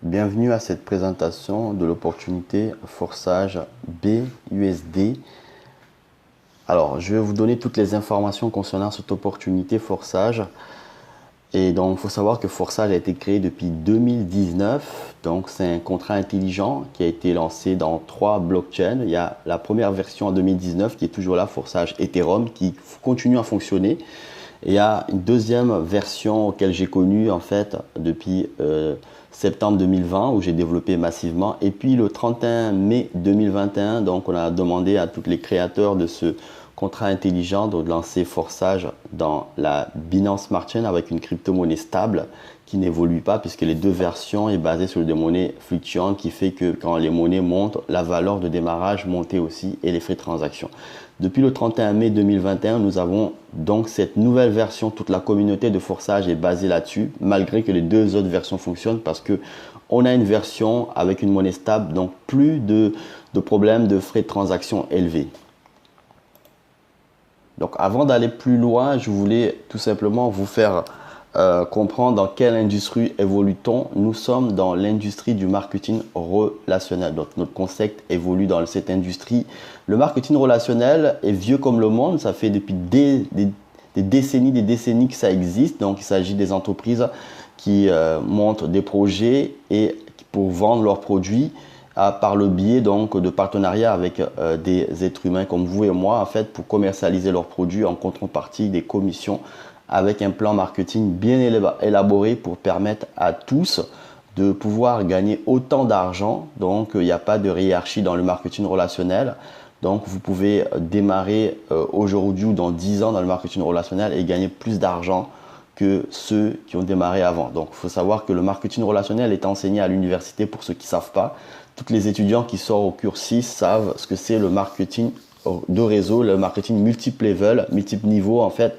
Bienvenue à cette présentation de l'opportunité Forsage BUSD. Alors, je vais vous donner toutes les informations concernant cette opportunité Forsage. Et donc, il faut savoir que Forsage a été créé depuis 2019. Donc, c'est un contrat intelligent qui a été lancé dans 3 blockchains. Il y a la première version en 2019 qui est toujours là, Forsage Ethereum, qui continue à fonctionner. Et il y a une deuxième version auquel j'ai connu en fait depuis septembre 2020 où j'ai développé massivement. Et puis le 31 mai 2021, donc on a demandé à tous les créateurs de ce contrat intelligent de lancer Forsage dans la Binance Smart Chain avec une crypto-monnaie stable qui n'évolue pas puisque les deux versions est basée sur des monnaies fluctuantes qui fait que quand les monnaies montent, la valeur de démarrage monte aussi et les frais de transaction. Depuis le 31 mai 2021, nous avons donc cette nouvelle version. Toute la communauté de Forsage est basée là-dessus, malgré que les deux autres versions fonctionnent parce que on a une version avec une monnaie stable, donc plus de problèmes de frais de transaction élevés. Donc avant d'aller plus loin, je voulais tout simplement vous faire comprendre dans quelle industrie évolue-t-on. Nous sommes dans l'industrie du marketing relationnel. Donc notre concept évolue dans cette industrie. Le marketing relationnel est vieux comme le monde. Ça fait depuis des décennies que ça existe. Donc il s'agit des entreprises qui montent des projets et pour vendre leurs produits par le biais donc de partenariats avec des êtres humains comme vous et moi en fait pour commercialiser leurs produits en contrepartie des commissions avec un plan marketing bien élaboré pour permettre à tous de pouvoir gagner autant d'argent. Donc il n'y a pas de hiérarchie dans le marketing relationnel. Donc vous pouvez démarrer aujourd'hui ou dans 10 ans dans le marketing relationnel et gagner plus d'argent que ceux qui ont démarré avant. Donc il faut savoir que le marketing relationnel est enseigné à l'université pour ceux qui ne savent pas. Tous les étudiants qui sortent au cursus savent ce que c'est le marketing de réseau, le marketing multiple level, multiple niveau en fait.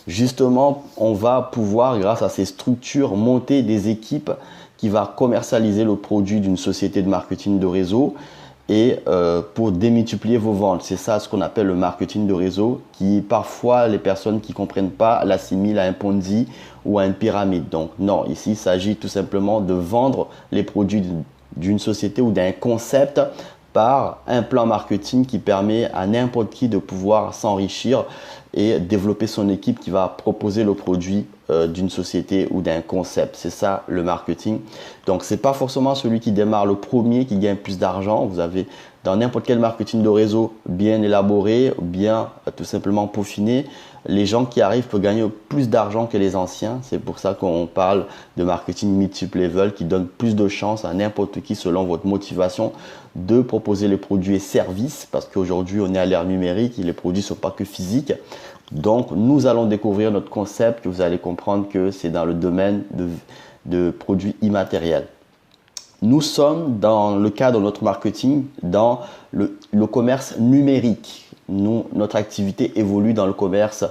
Justement, on va pouvoir, grâce à ces structures, monter des équipes qui vont commercialiser le produit d'une société de marketing de réseau et pour démultiplier vos ventes. C'est ça ce qu'on appelle le marketing de réseau qui parfois les personnes qui ne comprennent pas l'assimilent à un Ponzi ou à une pyramide. Donc non, ici il s'agit tout simplement de vendre les produits d'une société ou d'un concept par un plan marketing qui permet à n'importe qui de pouvoir s'enrichir et développer son équipe qui va proposer le produit d'une société ou d'un concept. C'est ça le marketing. Donc c'est pas forcément celui qui démarre le premier qui gagne plus d'argent. Vous avez dans n'importe quel marketing de réseau bien élaboré, bien tout simplement peaufiné, les gens qui arrivent peuvent gagner plus d'argent que les anciens. C'est pour ça qu'on parle de marketing multiple level qui donne plus de chance à n'importe qui selon votre motivation de proposer les produits et services parce qu'aujourd'hui on est à l'ère numérique et les produits ne sont pas que physiques. Donc nous allons découvrir notre concept, vous allez comprendre que c'est dans le domaine de produits immatériels. Nous sommes dans le cadre de notre marketing dans le commerce numérique. Notre activité évolue dans le commerce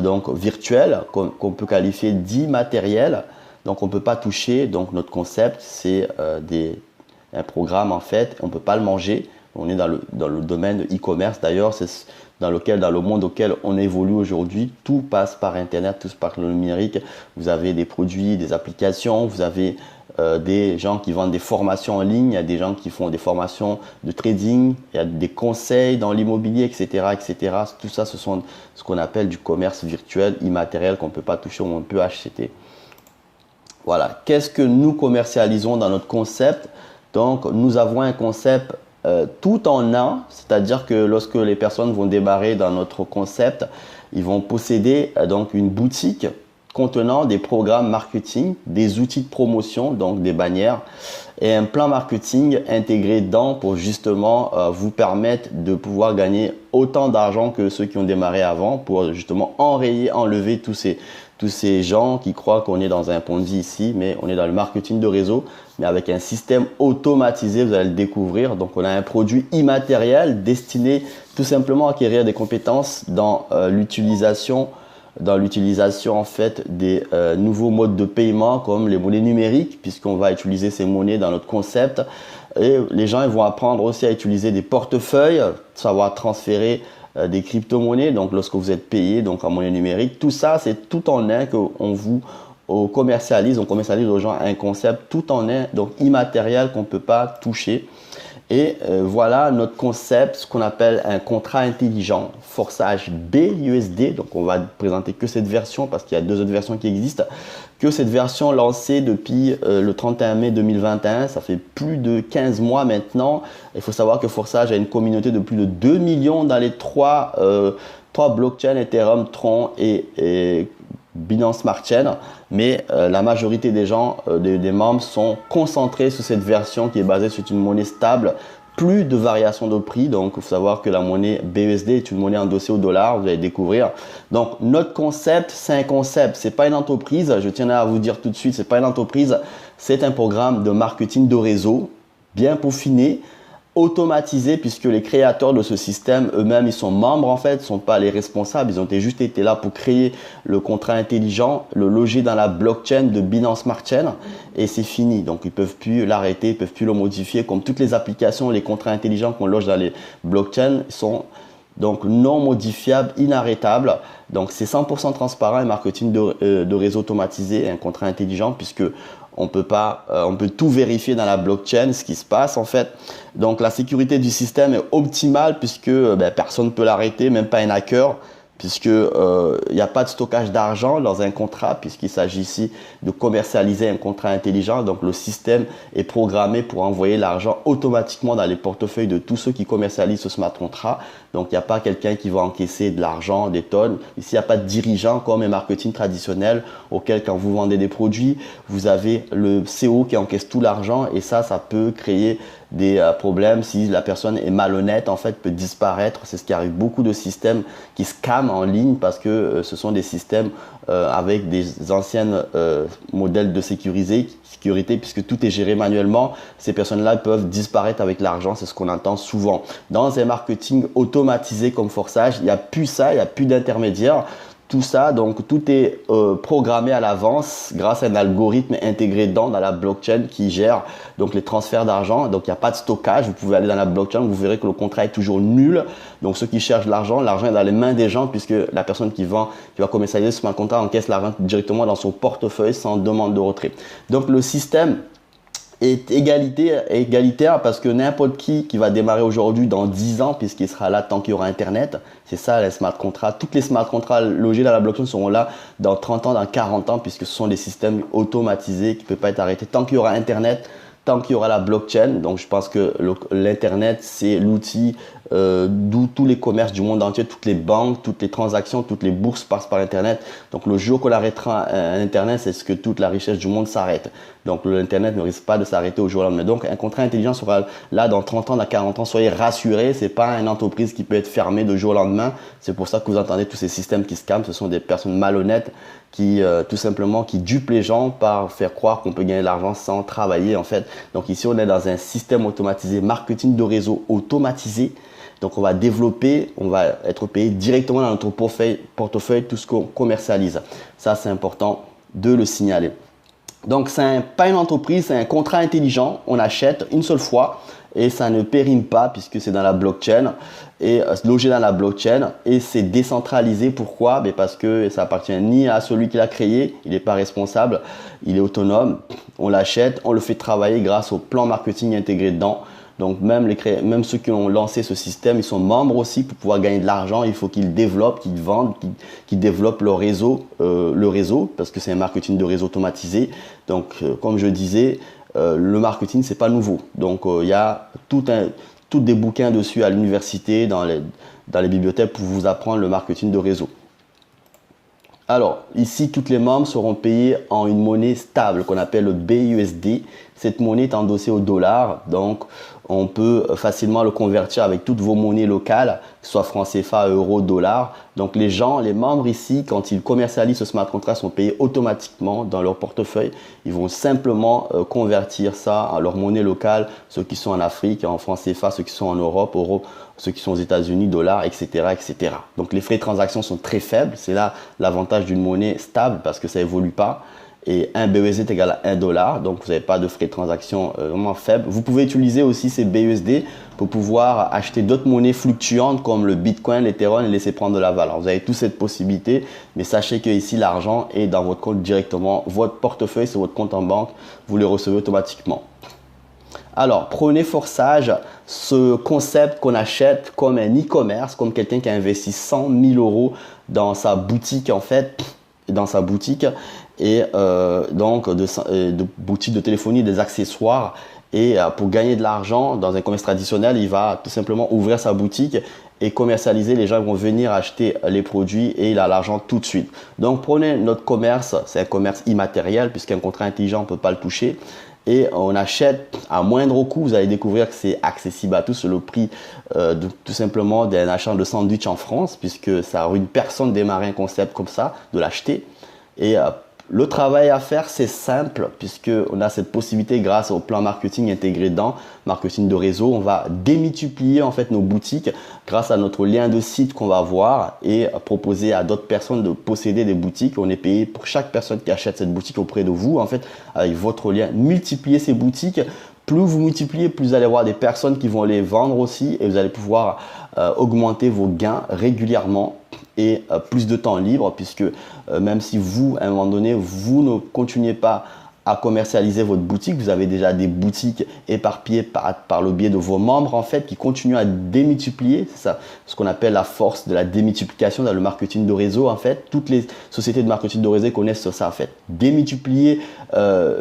donc virtuel qu'on peut qualifier d'immatériel. Donc on ne peut pas toucher. Donc notre concept c'est un programme en fait. On ne peut pas le manger. On est dans le domaine de e-commerce. D'ailleurs, c'est dans le monde auquel on évolue aujourd'hui. Tout passe par Internet, tout passe par le numérique. Vous avez des produits, des applications, vous avez des gens qui vendent des formations en ligne, il y a des gens qui font des formations de trading, il y a des conseils dans l'immobilier, etc., etc. Tout ça, ce sont ce qu'on appelle du commerce virtuel, immatériel, qu'on ne peut pas toucher ou on peut acheter. Voilà. Qu'est-ce que nous commercialisons dans notre concept? Donc, nous avons un concept tout en un, c'est-à-dire que lorsque les personnes vont démarrer dans notre concept, ils vont posséder donc une boutique contenant des programmes marketing, des outils de promotion, donc des bannières, et un plan marketing intégré dedans pour justement vous permettre de pouvoir gagner autant d'argent que ceux qui ont démarré avant, pour justement enlever tous ces gens qui croient qu'on est dans un Ponzi ici, mais on est dans le marketing de réseau, mais avec un système automatisé, vous allez le découvrir. Donc on a un produit immatériel destiné tout simplement à acquérir des compétences dans l'utilisation en fait des nouveaux modes de paiement comme les monnaies numériques, puisqu'on va utiliser ces monnaies dans notre concept. Et les gens ils vont apprendre aussi à utiliser des portefeuilles, savoir transférer des crypto-monnaies, donc lorsque vous êtes payé donc en monnaie numérique. Tout ça, c'est tout en un qu'on vous on commercialise aux gens un concept tout en est donc immatériel qu'on ne peut pas toucher. Et voilà notre concept, ce qu'on appelle un contrat intelligent, Forsage BUSD. Donc on va présenter que cette version parce qu'il y a deux autres versions qui existent. Que cette version lancée depuis le 31 mai 2021, ça fait plus de 15 mois maintenant. Il faut savoir que Forsage a une communauté de plus de 2 millions dans les trois blockchains, Ethereum, Tron et Binance Smart Chain, mais la majorité des gens, des membres sont concentrés sur cette version qui est basée sur une monnaie stable, plus de variations de prix. Donc, il faut savoir que la monnaie BUSD est une monnaie endossée au dollar, vous allez découvrir. Donc, notre concept, c'est un concept, c'est pas une entreprise. Je tiens à vous dire tout de suite, c'est pas une entreprise, c'est un programme de marketing de réseau bien peaufiné, automatisé, puisque les créateurs de ce système eux-mêmes, ils sont membres en fait, ne sont pas les responsables, ils ont juste été là pour créer le contrat intelligent, le loger dans la blockchain de Binance Smart Chain et c'est fini. Donc ils peuvent plus l'arrêter, ils peuvent plus le modifier, comme toutes les applications, les contrats intelligents qu'on loge dans les blockchains sont donc non modifiables, inarrêtables. Donc c'est 100% transparent, un marketing de réseau automatisé, un contrat intelligent, puisque on peut tout vérifier dans la blockchain, ce qui se passe en fait. Donc la sécurité du système est optimale puisque personne ne peut l'arrêter, même pas un hacker, puisque il n'y a pas de stockage d'argent dans un contrat, puisqu'il s'agit ici de commercialiser un contrat intelligent. Donc le système est programmé pour envoyer l'argent automatiquement dans les portefeuilles de tous ceux qui commercialisent ce smart contract. Donc il n'y a pas quelqu'un qui va encaisser de l'argent, des tonnes. Ici, il n'y a pas de dirigeant comme un marketing traditionnel auquel quand vous vendez des produits, vous avez le CO qui encaisse tout l'argent et ça peut créer des problèmes si la personne est malhonnête, en fait, peut disparaître. C'est ce qui arrive beaucoup de systèmes qui scamment en ligne parce que ce sont des systèmes avec des anciennes modèles de sécurité puisque tout est géré manuellement. Ces personnes-là peuvent disparaître avec l'argent, c'est ce qu'on entend souvent. Dans un marketing automatisé comme Forsage, il n'y a plus ça, il n'y a plus d'intermédiaire. Tout ça, donc tout est programmé à l'avance grâce à un algorithme intégré dans la blockchain qui gère donc les transferts d'argent. Donc il n'y a pas de stockage, vous pouvez aller dans la blockchain, vous verrez que le contrat est toujours nul. Donc ceux qui cherchent l'argent est dans les mains des gens puisque la personne qui va commercialiser ce smart contract encaisse l'argent directement dans son portefeuille sans demande de retrait. Donc le système est égalitaire parce que n'importe qui va démarrer aujourd'hui dans 10 ans puisqu'il sera là tant qu'il y aura Internet. C'est ça les smart contracts. Toutes les smart contracts logés dans la blockchain seront là dans 30 ans, dans 40 ans puisque ce sont des systèmes automatisés qui ne peuvent pas être arrêtés tant qu'il y aura Internet, tant qu'il y aura la blockchain. Donc je pense que l'Internet c'est l'outil d'où tous les commerces du monde entier, toutes les banques, toutes les transactions, toutes les bourses passent par Internet. Donc le jour qu'on arrêtera Internet, c'est ce que toute la richesse du monde s'arrête. Donc l'Internet ne risque pas de s'arrêter au jour au lendemain. Donc un contrat intelligent sera là dans 30 ans, dans 40 ans. Soyez rassurés, c'est pas une entreprise qui peut être fermée de jour au lendemain. C'est pour ça que vous entendez tous ces systèmes qui scamment. Ce sont des personnes malhonnêtes qui tout simplement qui dupent les gens par faire croire qu'on peut gagner de l'argent sans travailler en fait. Donc ici on est dans un système automatisé, marketing de réseau automatisé. Donc on va développer, on va être payé directement dans notre portefeuille tout ce qu'on commercialise. Ça c'est important de le signaler. Donc c'est pas une entreprise, c'est un contrat intelligent. On achète une seule fois et ça ne périme pas puisque c'est dans la blockchain et logé dans la blockchain et c'est décentralisé. Pourquoi? Parce que ça appartient ni à celui qui l'a créé, il n'est pas responsable, il est autonome. On l'achète, on le fait travailler grâce au plan marketing intégré dedans. Donc même ceux qui ont lancé ce système, ils sont membres aussi pour pouvoir gagner de l'argent. Il faut qu'ils développent, qu'ils vendent, qu'ils développent leur réseau, le réseau, parce que c'est un marketing de réseau automatisé. Donc comme je disais, le marketing c'est pas nouveau. Donc il y a tous des bouquins dessus à l'université, dans les bibliothèques pour vous apprendre le marketing de réseau. Alors, ici, toutes les membres seront payés en une monnaie stable qu'on appelle le BUSD. Cette monnaie est endossée au dollar, donc on peut facilement le convertir avec toutes vos monnaies locales, que ce soit franc CFA, euro, dollar. Donc les membres ici, quand ils commercialisent ce smart contract, sont payés automatiquement dans leur portefeuille. Ils vont simplement convertir ça à leur monnaie locale, ceux qui sont en Afrique, en franc CFA, ceux qui sont en Europe, euro, ceux qui sont aux États-Unis, dollars, etc., etc. Donc les frais de transaction sont très faibles. C'est là l'avantage d'une monnaie stable parce que ça évolue pas. et 1 BUSD est égal à 1 dollar. Donc, vous n'avez pas de frais de transaction vraiment faibles. Vous pouvez utiliser aussi ces BUSD pour pouvoir acheter d'autres monnaies fluctuantes comme le Bitcoin, l'Ethereum et laisser prendre de la valeur. Vous avez toute cette possibilité, mais sachez que ici, l'argent est dans votre compte directement. Votre portefeuille, c'est votre compte en banque. Vous le recevez automatiquement. Alors, prenez Forsage, ce concept qu'on achète comme un e-commerce, comme quelqu'un qui a investi 100 000 euros dans sa boutique en fait, dans sa boutique et donc de boutique de téléphonie, des accessoires. Et pour gagner de l'argent dans un commerce traditionnel, il va tout simplement ouvrir sa boutique et commercialiser. Les gens vont venir acheter les produits et il a l'argent tout de suite. Donc, prenez notre commerce, c'est un commerce immatériel puisqu'un contrat intelligent, on ne peut pas le toucher. Et on achète à moindre coût. Vous allez découvrir que c'est accessible à tous. C'est le prix tout simplement d'un achat de sandwich en France, puisque ça ruine personne de démarrer un concept comme ça, de l'acheter. Et le travail à faire, c'est simple, puisqu'on a cette possibilité grâce au plan marketing intégré dans marketing de réseau. On va démultiplier en fait nos boutiques grâce à notre lien de site qu'on va avoir et proposer à d'autres personnes de posséder des boutiques. On est payé pour chaque personne qui achète cette boutique auprès de vous, en fait, avec votre lien. Multiplier ces boutiques. Plus vous multipliez, plus vous allez avoir des personnes qui vont les vendre aussi et vous allez pouvoir augmenter vos gains régulièrement et plus de temps libre puisque même si vous, à un moment donné, vous ne continuez pas à commercialiser votre boutique, vous avez déjà des boutiques éparpillées par le biais de vos membres en fait qui continuent à démultiplier. C'est ça ce qu'on appelle la force de la démultiplication dans le marketing de réseau en fait. Toutes les sociétés de marketing de réseau connaissent ça en fait. Démultiplier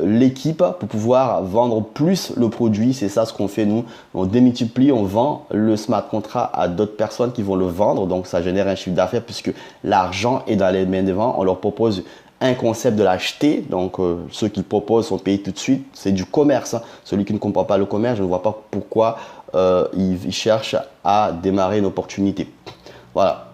l'équipe pour pouvoir vendre plus le produit, c'est ça ce qu'on fait nous. On démultiplie, on vend le smart contract à d'autres personnes qui vont le vendre, donc ça génère un chiffre d'affaires puisque l'argent est dans les mains des ventes. On leur propose un concept de l'acheter, donc ceux qui proposent sont payés tout de suite, c'est du commerce. Hein. Celui qui ne comprend pas le commerce, je ne vois pas pourquoi il cherche à démarrer une opportunité. Voilà.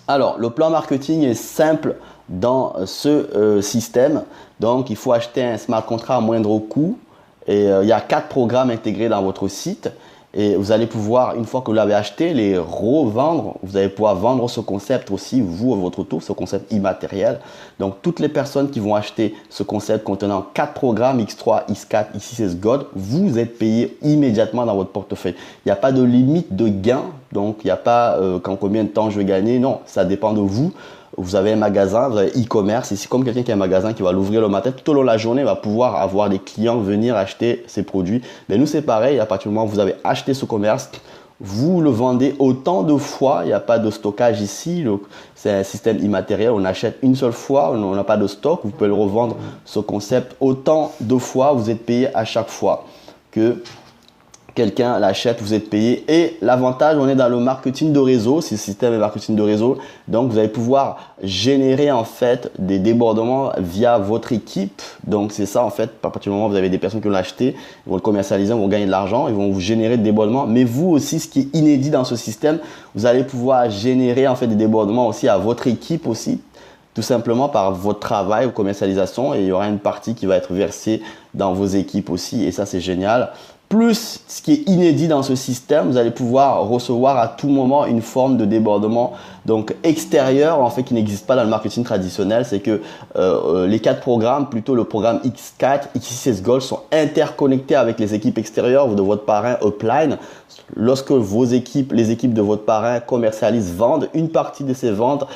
Alors, le plan marketing est simple dans ce système. Donc, il faut acheter un smart contract à moindre coût. Et il y a 4 programmes intégrés dans votre site. Et vous allez pouvoir, une fois que vous l'avez acheté, les revendre. Vous allez pouvoir vendre ce concept aussi, vous, à votre tour, ce concept immatériel. Donc, toutes les personnes qui vont acheter ce concept contenant 4 programmes, X3, X4, X6 Gold, vous êtes payé immédiatement dans votre portefeuille. Il n'y a pas de limite de gain. Donc, il n'y a pas combien de temps je vais gagner. Non, ça dépend de vous. Vous avez un magasin, vous avez e-commerce, et c'est comme quelqu'un qui a un magasin qui va l'ouvrir le matin, tout au long de la journée, va pouvoir avoir des clients venir acheter ses produits. Mais nous, c'est pareil, à partir du moment où vous avez acheté ce commerce, vous le vendez autant de fois, il n'y a pas de stockage ici, c'est un système immatériel, on achète une seule fois, on n'a pas de stock, vous pouvez le revendre, ce concept, autant de fois, vous êtes payé à chaque fois que quelqu'un l'achète, vous êtes payé. Et l'avantage, on est dans le marketing de réseau, c'est le système de marketing de réseau. Donc, vous allez pouvoir générer en fait des débordements via votre équipe. Donc, c'est ça en fait. À partir du moment où vous avez des personnes qui l'ont acheté, ils vont le commercialiser, ils vont gagner de l'argent, ils vont vous générer des débordements. Mais vous aussi, ce qui est inédit dans ce système, vous allez pouvoir générer en fait des débordements aussi à votre équipe aussi. Tout simplement par votre travail ou commercialisation. Et il y aura une partie qui va être versée dans vos équipes aussi. Et ça, c'est génial. Plus, ce qui est inédit dans ce système, vous allez pouvoir recevoir à tout moment une forme de débordement donc extérieur en fait qui n'existe pas dans le marketing traditionnel. C'est que les 4 programmes, plutôt le programme X4, X6 Gold sont interconnectés avec les équipes extérieures de votre parrain upline. Lorsque vos équipes, les équipes de votre parrain commercialisent, vendent, une partie de ces ventes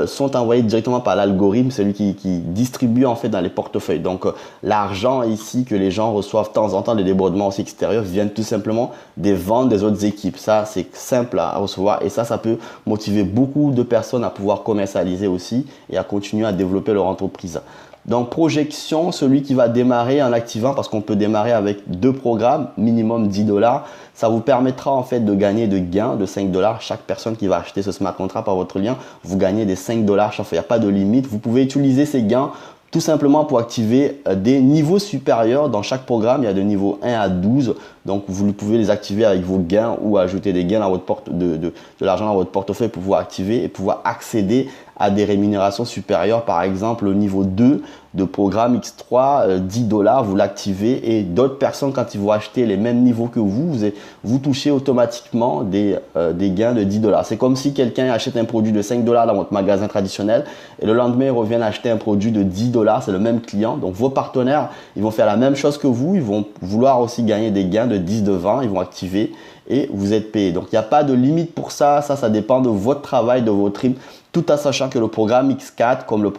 sont envoyées directement par l'algorithme, celui qui distribue en fait dans les portefeuilles. Donc l'argent ici que les gens reçoivent de temps en temps, des débordements aussi extérieurs, viennent tout simplement des ventes des autres équipes. Ça, c'est simple à recevoir et ça peut motiver beaucoup de personnes à pouvoir commercialiser aussi et à continuer à développer leur entreprise. Donc, projection, celui qui va démarrer en activant, parce qu'on peut démarrer avec 2 programmes, minimum 10 $. Ça vous permettra en fait de gagner de gains de 5 $. Chaque personne qui va acheter ce smart contract par votre lien, vous gagnez des 5 $. Chaque fois, il n'y a pas de limite. Vous pouvez utiliser ces gains tout simplement pour activer des niveaux supérieurs. Dans chaque programme, il y a de niveau 1 à 12. Donc, vous pouvez les activer avec vos gains ou ajouter des gains dans votre de l'argent dans votre portefeuille pour pouvoir activer et pouvoir accéder à des rémunérations supérieures. Par exemple, le niveau 2, de programme X3, 10 $, vous l'activez et d'autres personnes, quand ils vont acheter les mêmes niveaux que vous touchez automatiquement des gains de 10 $. C'est comme si quelqu'un achète un produit de 5 $ dans votre magasin traditionnel et le lendemain, il revient acheter un produit de 10 $. C'est le même client. Donc, vos partenaires, ils vont faire la même chose que vous. Ils vont vouloir aussi gagner des gains de 10, de 20. Ils vont activer et vous êtes payé. Donc, il n'y a pas de limite pour ça. Ça dépend de votre travail, de votre rythme, tout en sachant que le programme X4, comme le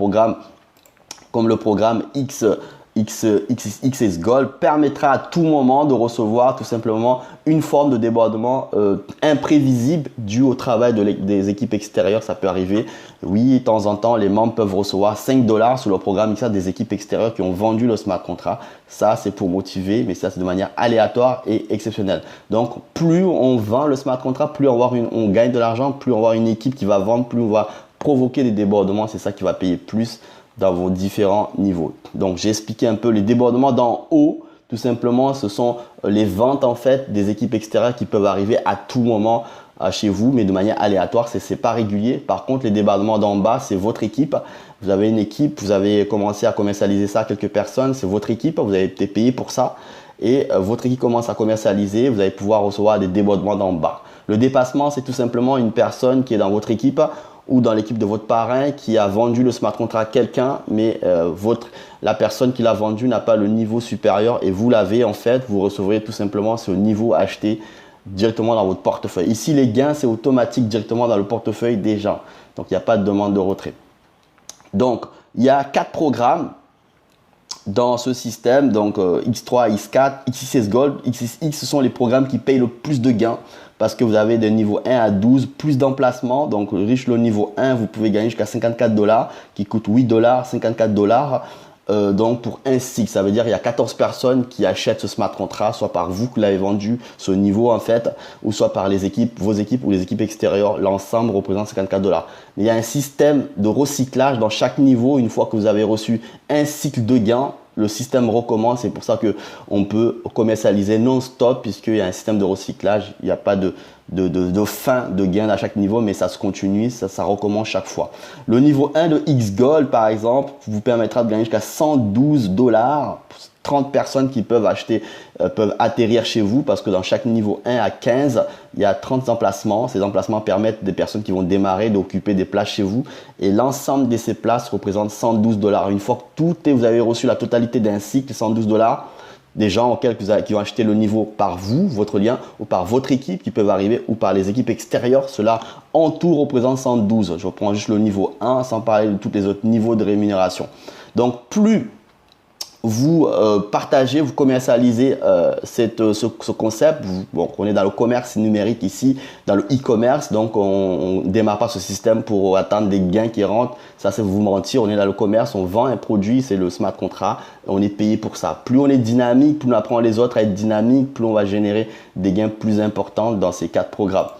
programme XS Gold, permettra à tout moment de recevoir tout simplement une forme de débordement imprévisible dû au travail des équipes extérieures. Ça peut arriver. Oui, de temps en temps, les membres peuvent recevoir 5 $ sur le programme X4 des équipes extérieures qui ont vendu le smart contract. Ça, c'est pour motiver, mais ça, c'est de manière aléatoire et exceptionnelle. Donc, plus on vend le smart contract, plus on gagne de l'argent, plus on va avoir une équipe qui va vendre, plus on va provoquer des débordements. C'est ça qui va payer plus dans vos différents niveaux. Donc, j'ai expliqué un peu les débordements d'en haut. Tout simplement, ce sont les ventes en fait des équipes extérieures qui peuvent arriver à tout moment chez vous, mais de manière aléatoire, c'est pas régulier. Par contre, les débordements d'en bas, c'est votre équipe. Vous avez une équipe, vous avez commencé à commercialiser ça à quelques personnes, c'est votre équipe, vous avez été payé pour ça. Et votre équipe commence à commercialiser, vous allez pouvoir recevoir des débordements d'en bas. Le dépassement, c'est tout simplement une personne qui est dans votre équipe ou dans l'équipe de votre parrain qui a vendu le smart contract à quelqu'un, mais la personne qui l'a vendu n'a pas le niveau supérieur et vous l'avez en fait, vous recevrez tout simplement ce niveau acheté directement dans votre portefeuille. Ici, les gains, c'est automatique directement dans le portefeuille des gens. Donc, il n'y a pas de demande de retrait. Donc, il y a 4 programmes dans ce système. Donc, X3, X4, XS Gold, XSX, ce sont les programmes qui payent le plus de gains parce que vous avez des niveaux 1 à 12, plus d'emplacements. Donc, riche le niveau 1, vous pouvez gagner jusqu'à 54 $ qui coûte 8 $, 54 $. Donc pour un cycle, ça veut dire qu'il y a 14 personnes qui achètent ce smart contract, soit par vous qui l'avez vendu, ce niveau en fait, ou soit par les équipes, vos équipes ou les équipes extérieures. L'ensemble représente 54 $. Mais il y a un système de recyclage dans chaque niveau. Une fois que vous avez reçu un cycle de gains, le système recommence. C'est pour ça qu'on peut commercialiser non-stop puisqu'il y a un système de recyclage. Il n'y a pas de fin de gain à chaque niveau, mais ça se continue, ça recommence chaque fois. Le niveau 1 de X Gold, par exemple, vous permettra de gagner jusqu'à 112 $. 30 personnes qui peuvent atterrir chez vous parce que dans chaque niveau 1 à 15, il y a 30 emplacements. Ces emplacements permettent des personnes qui vont démarrer d'occuper des places chez vous et l'ensemble de ces places représente 112 $. Une fois que vous avez reçu la totalité d'un cycle, 112 $, des gens qui ont acheté le niveau par vous, votre lien, ou par votre équipe qui peuvent arriver, ou par les équipes extérieures. Cela en tout représente 112. Je prends juste le niveau 1 sans parler de tous les autres niveaux de rémunération. Donc, plus vous partagez, vous commercialisez ce concept. On est dans le commerce numérique ici, dans le e-commerce. Donc, on ne démarre pas ce système pour attendre des gains qui rentrent. Ça, c'est vous mentir. On est dans le commerce, on vend un produit, c'est le smart contract. On est payé pour ça. Plus on est dynamique, plus on apprend les autres à être dynamique, plus on va générer des gains plus importants dans ces 4 programmes.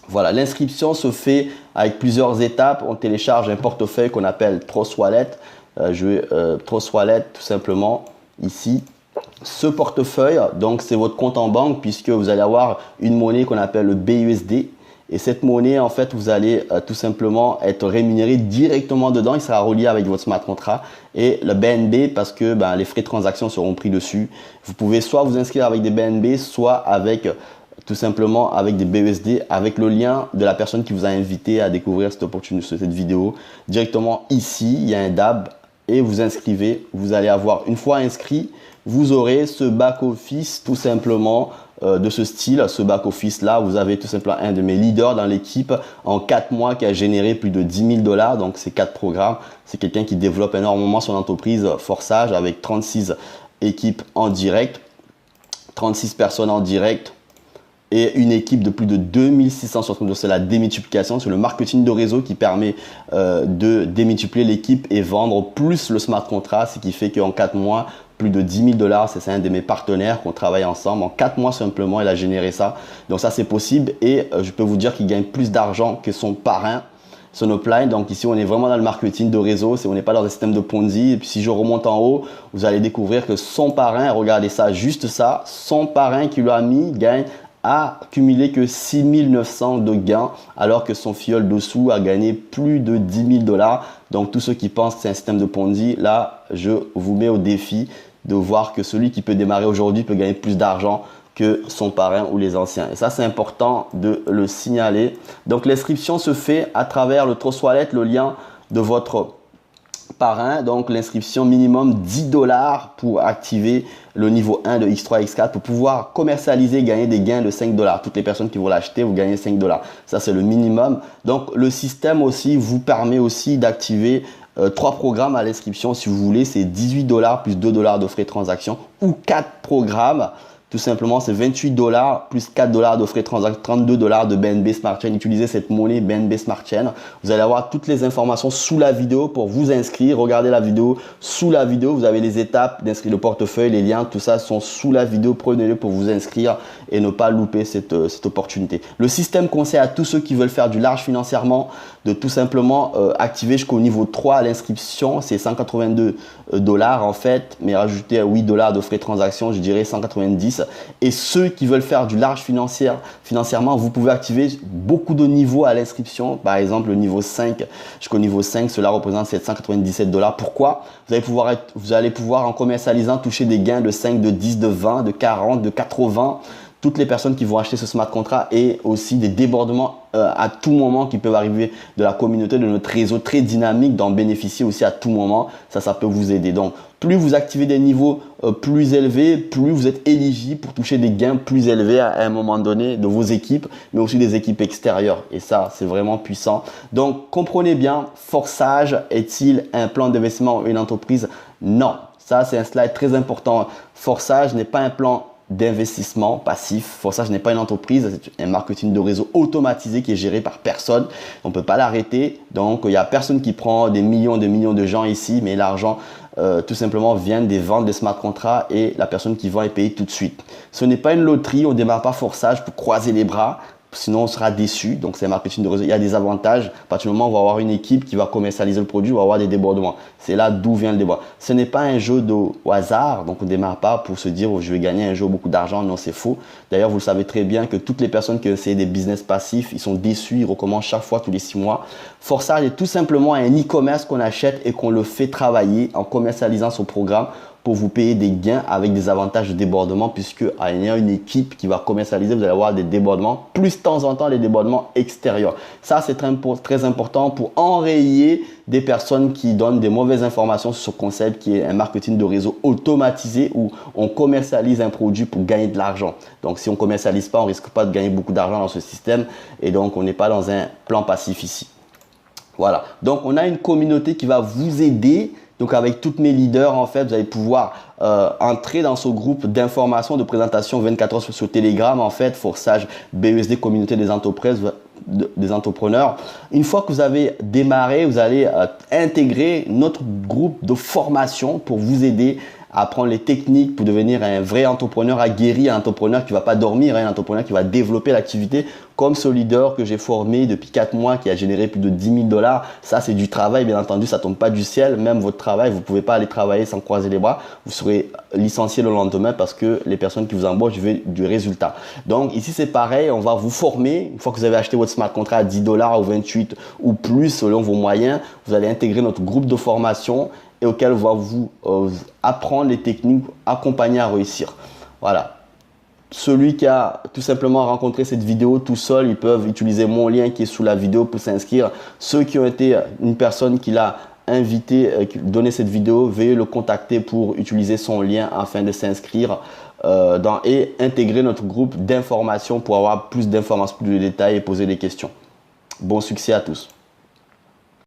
Voilà, l'inscription se fait avec plusieurs étapes. On télécharge un portefeuille qu'on appelle Trust Wallet. Je vais Trust Wallet tout simplement ici. Ce portefeuille, donc c'est votre compte en banque puisque vous allez avoir une monnaie qu'on appelle le BUSD. Et cette monnaie, en fait, vous allez tout simplement être rémunéré directement dedans. Il sera relié avec votre smart contract. Et le BNB, parce que les frais de transaction seront pris dessus. Vous pouvez soit vous inscrire avec des BNB, soit avec tout simplement avec des BUSD, avec le lien de la personne qui vous a invité à découvrir cette opportunité, cette vidéo. Directement ici, il y a un DAB et vous inscrivez. Vous allez avoir, une fois inscrit, vous aurez ce back-office tout simplement de ce style. Ce back-office là, vous avez tout simplement un de mes leaders dans l'équipe en 4 mois qui a généré plus de 10 000 $. Donc, ces 4 programmes, c'est quelqu'un qui développe énormément son entreprise Forçage avec 36 équipes en direct, 36 personnes en direct. Et une équipe de plus de 2660, c'est la démultiplication, c'est le marketing de réseau qui permet de démultiplier l'équipe et vendre plus le smart contract, ce qui fait qu'en 4 mois, plus de 10 000 $, c'est un de mes partenaires qu'on travaille ensemble. En 4 mois simplement, il a généré ça. Donc ça, c'est possible et je peux vous dire qu'il gagne plus d'argent que son parrain, son upline. Donc ici, on est vraiment dans le marketing de réseau, on n'est pas dans un système de Ponzi. Et puis si je remonte en haut, vous allez découvrir que son parrain, regardez ça, juste ça, son parrain qui lui a mis gagne a cumulé que 6 900 de gains alors que son filleul dessous a gagné plus de 10 000 $. Donc tous ceux qui pensent que c'est un système de Ponzi, là je vous mets au défi de voir que celui qui peut démarrer aujourd'hui peut gagner plus d'argent que son parrain ou les anciens. Et ça, c'est important de le signaler. Donc, l'inscription se fait à travers le Trust Wallet, le lien de votre parrain. Donc, l'inscription minimum 10 $ pour activer le niveau 1 de X3, X4 pour pouvoir commercialiser, gagner des gains de 5 $. Toutes les personnes qui vont l'acheter, vous gagnez 5 $. Ça, c'est le minimum. Donc, le système aussi vous permet aussi d'activer 3 programmes à l'inscription. Si vous voulez, c'est 18 $ plus 2 $ de frais de transaction ou 4 programmes. Tout simplement, c'est 28 $ plus 4 $ de frais de transaction, 32 $ de BNB Smart Chain. Utilisez cette monnaie BNB Smart Chain. Vous allez avoir toutes les informations sous la vidéo pour vous inscrire. Regardez la vidéo. Sous la vidéo, vous avez les étapes d'inscrire le portefeuille, les liens, tout ça sont sous la vidéo. Prenez-le pour vous inscrire et ne pas louper cette opportunité. Le système conseille à tous ceux qui veulent faire du large financièrement de tout simplement activer jusqu'au niveau 3 l'inscription. C'est 182 $ en fait, mais rajouter 8 $ de frais de transaction, je dirais 190. Et ceux qui veulent faire du large financièrement, vous pouvez activer beaucoup de niveaux à l'inscription. Par exemple, le niveau 5 jusqu'au niveau 5, cela représente 797 $. Pourquoi? Vous allez pouvoir en commercialisant toucher des gains de 5, de 10, de 20, de 40, de 80. Toutes les personnes qui vont acheter ce smart contract et aussi des débordements à tout moment qui peuvent arriver de la communauté, de notre réseau très dynamique, d'en bénéficier aussi à tout moment. Ça peut vous aider. Donc, plus vous activez des niveaux plus élevés, plus vous êtes éligible pour toucher des gains plus élevés à un moment donné de vos équipes, mais aussi des équipes extérieures. Et ça, c'est vraiment puissant. Donc, comprenez bien, Forsage est-il un plan d'investissement ou une entreprise? Non. Ça, c'est un slide très important. Forsage n'est pas un plan d'investissement passif. Forsage n'est pas une entreprise, c'est un marketing de réseau automatisé qui est géré par personne. On ne peut pas l'arrêter. Donc, il n'y a personne qui prend des millions de gens ici, mais l'argent tout simplement vient des ventes des smart contracts et la personne qui vend est payée tout de suite. Ce n'est pas une loterie, on ne démarre pas Forsage pour croiser les bras. Sinon, on sera déçu. Donc, c'est un marketing de réseau. Il y a des avantages. À partir du moment où on va avoir une équipe qui va commercialiser le produit, on va avoir des débordements. C'est là d'où vient le débordement. Ce n'est pas un jeu au hasard. Donc, on ne démarre pas pour se dire, oh, je vais gagner un jeu beaucoup d'argent. Non, c'est faux. D'ailleurs, vous le savez très bien que toutes les personnes qui essayent des business passifs, ils sont déçus. Ils recommencent chaque fois tous les 6 mois. Forsage est tout simplement un e-commerce qu'on achète et qu'on le fait travailler en commercialisant son programme pour vous payer des gains avec des avantages de débordement, puisque en ayant une équipe qui va commercialiser, vous allez avoir des débordements, plus de temps en temps les débordements extérieurs. Ça, c'est très important pour enrayer des personnes qui donnent des mauvaises informations sur ce concept qui est un marketing de réseau automatisé où on commercialise un produit pour gagner de l'argent. Donc, si on ne commercialise pas, on ne risque pas de gagner beaucoup d'argent dans ce système et donc on n'est pas dans un plan passif ici. Voilà. Donc, on a une communauté qui va vous aider. Donc, avec toutes mes leaders, en fait, vous allez pouvoir entrer dans ce groupe d'information, de présentation 24 heures sur Telegram, en fait, Forsage BUSD, communauté des entrepreneurs. Une fois que vous avez démarré, vous allez intégrer notre groupe de formation pour vous aider à apprendre les techniques pour devenir un vrai entrepreneur aguerri, un entrepreneur qui ne va pas dormir, un entrepreneur qui va développer l'activité comme ce leader que j'ai formé depuis 4 mois qui a généré plus de 10 000 $. Ça, c'est du travail, bien entendu, ça ne tombe pas du ciel. Même votre travail, vous ne pouvez pas aller travailler sans croiser les bras. Vous serez licencié le lendemain parce que les personnes qui vous embauchent veulent du résultat. Donc ici, c'est pareil, on va vous former. Une fois que vous avez acheté votre smart contract à 10 $ ou 28 ou plus selon vos moyens, vous allez intégrer notre groupe de formation et auquel on va vous apprendre les techniques, accompagner à réussir. Voilà. Celui qui a tout simplement rencontré cette vidéo tout seul, ils peuvent utiliser mon lien qui est sous la vidéo pour s'inscrire. Ceux qui ont été une personne qui l'a invité, donné cette vidéo, veuillez le contacter pour utiliser son lien afin de s'inscrire et intégrer notre groupe d'information pour avoir plus d'informations, plus de détails et poser des questions. Bon succès à tous.